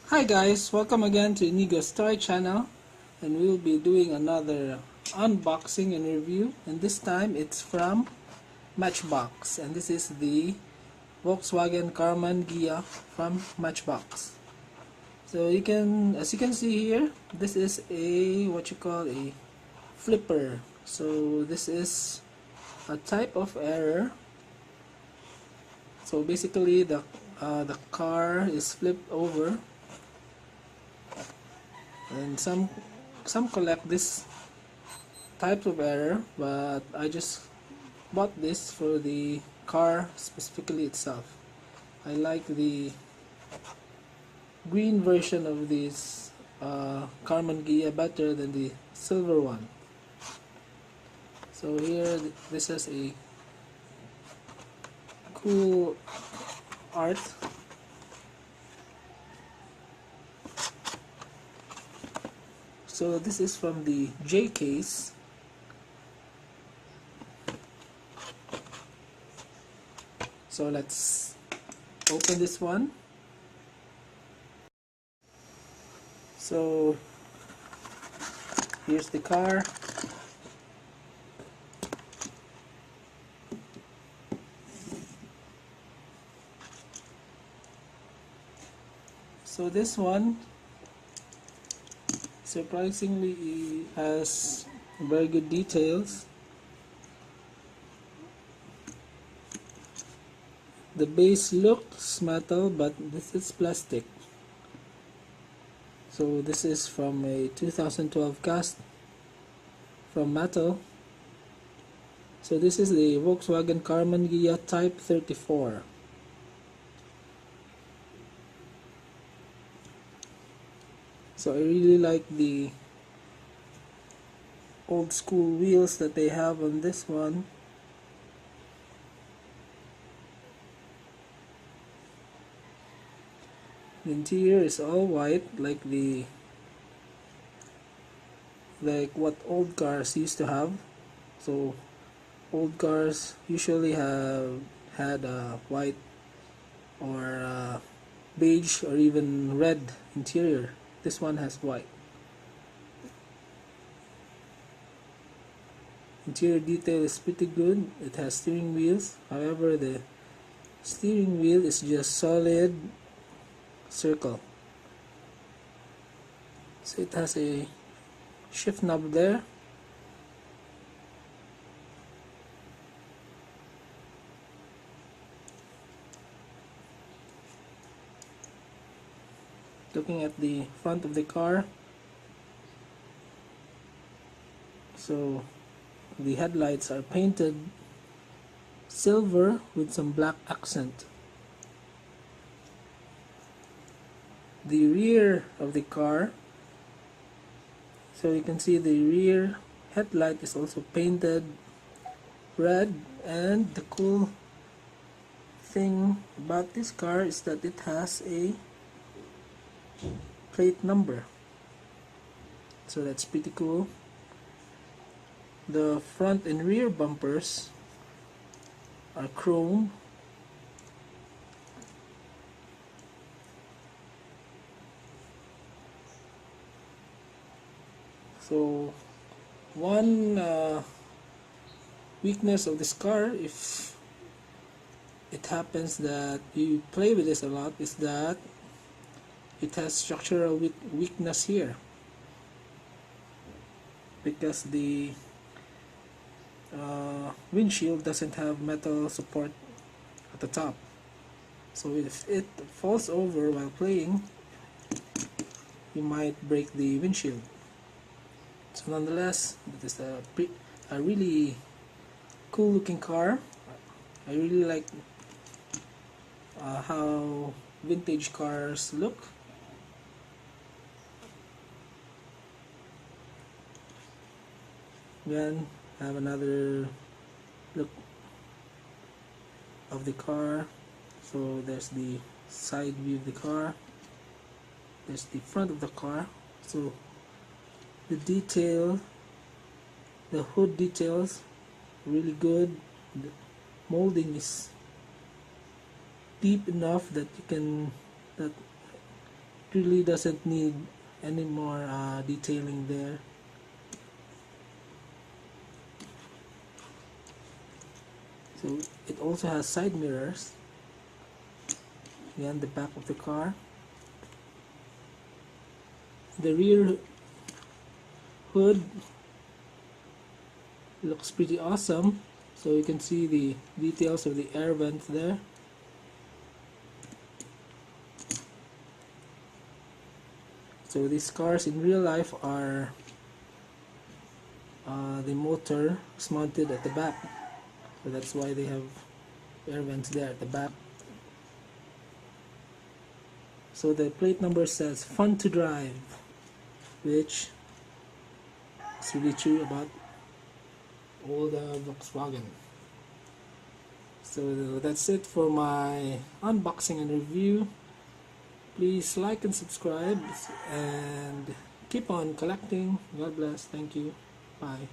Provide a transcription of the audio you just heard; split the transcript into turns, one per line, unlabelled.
Hi guys, welcome again to Inigo's Toy channel, and we'll be doing another unboxing and review, and this time it's from Matchbox, and this is the Volkswagen Karmann Ghia from Matchbox. So as you can see here, this is a what you call a flipper. So this is a type of error. So basically the car is flipped over, and some collect this type of error, but I just bought this for the car specifically itself. I like the green version of this Karmann Ghia better than the silver one. So here this is a cool art. So this is from the J case. So let's open this one. So here's the car. So this one surprisingly has very good details. The base looks metal, but this is plastic. So this is from a 2012 cast from metal. So this is the Volkswagen Karmann Ghia Type 34. So I really like the old school wheels that they have on this one. The interior is all white, like what old cars used to have. So old cars usually have had a white or beige or even red interior. This one has white. Interior detail is pretty good. It has steering wheels. However, the steering wheel is just solid circle. So it has a shift knob there. Looking at the front of the car, so the headlights are painted silver with some black accent. The rear of the car, so you can see the rear headlight is also painted red, and the cool thing about this car is that it has a plate number, so that's pretty cool. The front and rear bumpers are chrome. So one weakness of this car, if it happens that you play with this a lot, is that it has structural weakness here, because the windshield doesn't have metal support at the top. So if it falls over while playing, you might break the windshield. So nonetheless, it is a really cool looking car. I really like how vintage cars look. Then I have another look of the car. So there's the side view of the car, there's the front of the car. So the detail, the hood details, really good. The molding is deep enough that really doesn't need any more detailing there. So it also has side mirrors. Again, the back of the car. The rear hood looks pretty awesome. So you can see the details of the air vent there. So these cars in real life are the motor is mounted at the back. So that's why they have air vents there at the back. So the plate number says fun to drive, which is really true about all the Volkswagen. So that's it for my unboxing and review. Please like and subscribe and keep on collecting. God bless. Thank you. Bye.